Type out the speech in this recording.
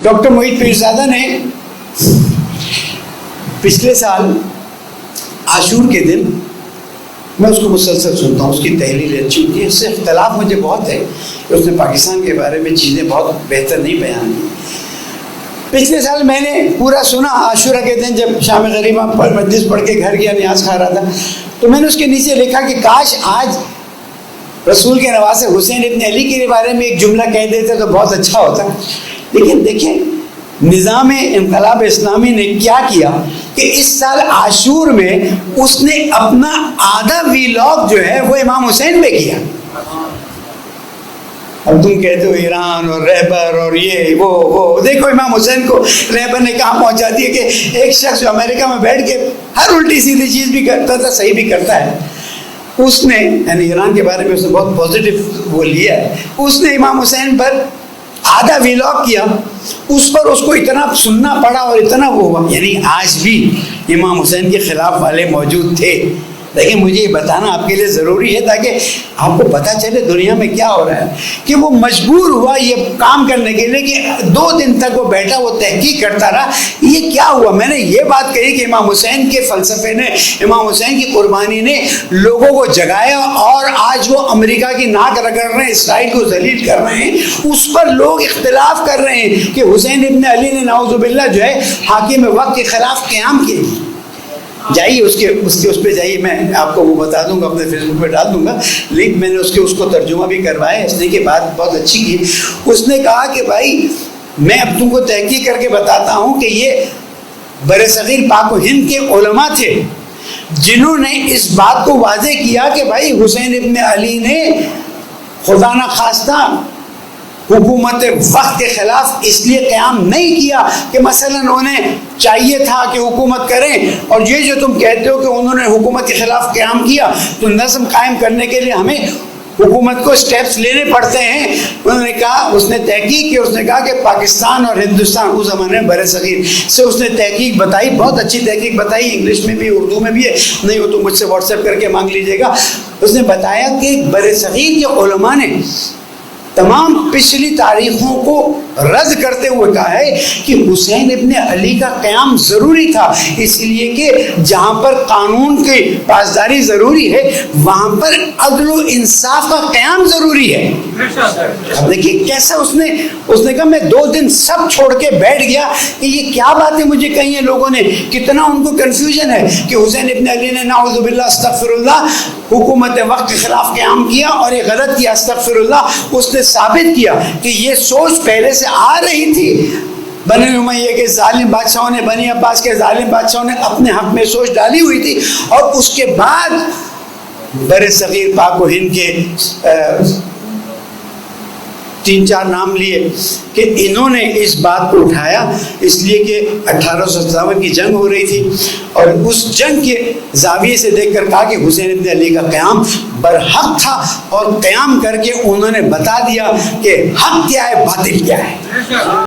Doctor محیط پیرزادہ نے پچھلے سال عاشور کے دن، میں اس کو مسلسل سنتا ہوں، اس کی تحریر اچھی ہوتی ہے، اس سے اختلاف مجھے بہت ہے کہ اس نے پاکستان کے بارے میں چیزیں بہت بہتر نہیں بیان کی۔ پچھلے سال میں نے پورا سنا، عاشورہ کے دن جب شام غریبہ پر مجلس پڑھ کے گھر گیا، نیاز کھا رہا تھا، تو میں نے اس کے نیچے لکھا کہ کاش آج رسول کے نواسے حسین ابن علی کے بارے میں ایک جملہ کہہ دیتے تو بہت اچھا ہوتا۔ لیکن دیکھیں نظام انقلاب اسلامی نے کیا کیا کہ اس سال عاشور میں اس نے اپنا آدھا ویلاگ جو ہے وہ امام حسین پہ کیا۔ اب تم کہتے ہو ایران اور رہبر اور یہ وہ دیکھو امام حسین کو رہبر نے کہاں پہنچا دیا کہ ایک شخص جو امریکہ میں بیٹھ کے ہر الٹی سیدھی چیز بھی کرتا تھا صحیح بھی کرتا ہے، اس نے یعنی ایران کے بارے میں اس نے بہت پازیٹیو وہ لیا ہے، اس نے امام حسین پر آدھا ویلاگ کیا، اس پر اس کو اتنا سننا پڑا اور اتنا وہ ہوا۔ یعنی آج بھی امام حسین کے خلاف والے موجود تھے۔ لیکن مجھے یہ بتانا آپ کے لیے ضروری ہے تاکہ آپ کو پتہ چلے دنیا میں کیا ہو رہا ہے، کہ وہ مجبور ہوا یہ کام کرنے کے لیے کہ 2 دن تک وہ بیٹھا، وہ تحقیق کرتا رہا یہ کیا ہوا۔ میں نے یہ بات کہی کہ امام حسین کے فلسفے نے، امام حسین کی قربانی نے لوگوں کو جگایا، اور آج وہ امریکہ کی ناک رگڑ رہے ہیں، اسرائیل کو ذلیل کر رہے ہیں، اس پر لوگ اختلاف کر رہے ہیں کہ حسین ابن علی نے نعوذ باللہ جو ہے حاکم وقت کے خلاف قیام کیا۔ جائیے اس پہ جائیے، میں آپ کو وہ بتا دوں گا، اپنے فیس بک پہ ڈال دوں گا لنک۔ میں نے اس کو ترجمہ بھی کروایا، اس نے کی بات بہت اچھی کی۔ اس نے کہا کہ بھائی میں اب تم کو تحقیق کر کے بتاتا ہوں کہ یہ برصغیر پاک و ہند کے علماء تھے جنہوں نے اس بات کو واضح کیا کہ بھائی حسین ابن علی نے خدا نخواستہ حکومت وقت کے خلاف اس لیے قیام نہیں کیا کہ مثلا انہیں چاہیے تھا کہ حکومت کریں، اور یہ جو تم کہتے ہو کہ انہوں نے حکومت کے خلاف قیام کیا تو نظم قائم کرنے کے لیے ہمیں حکومت کو سٹیپس لینے پڑتے ہیں۔ انہوں نے کہا، اس نے تحقیق کی، اس نے کہا کہ پاکستان اور ہندوستان اس زمانے میں برصغیر سے اس نے تحقیق بتائی، بہت اچھی تحقیق بتائی، انگلش میں بھی اردو میں بھی ہے، نہیں ہو تو مجھ سے واٹس ایپ کر کے مانگ لیجیے گا۔ اس نے بتایا کہ برصغیر کے علماء نے تمام پچھلی تاریخوں کو رد کرتے ہوئے کہا ہے کہ حسین ابن علی کا قیام ضروری تھا، اس لیے کہ جہاں پر قانون کی پاسداری ضروری ہے وہاں پر عدل و انصاف کا قیام ضروری ہے۔ اب دیکھیے کیسا اس نے کہا میں 2 دن سب چھوڑ کے بیٹھ گیا کہ یہ کیا باتیں مجھے کہی ہیں لوگوں نے، کتنا ان کو کنفیوژن ہے کہ حسین ابن علی نے نعوذ باللہ استغفر اللہ حکومت وقت کے خلاف قیام کیا اور یہ غلط کیا، استغفر اللہ۔ اس نے ثابت کیا کہ یہ سوچ پہلے سے آ رہی تھی، بنی امیہ کے ظالم بادشاہوں نے، بنی عباس کے ظالم بادشاہوں نے اپنے حق میں سوچ ڈالی ہوئی تھی، اور اس کے بعد برصغیر پاک و ہند کے 3-4 نام لیے کہ انہوں نے اس بات کو اٹھایا، اس لیے کہ 1857 کی جنگ ہو رہی تھی، اور اس جنگ کے زاویے سے دیکھ کر کہا کہ حسین ابن علی کا قیام برحق تھا، اور قیام کر کے انہوں نے بتا دیا کہ حق کیا ہے باطل کیا ہے۔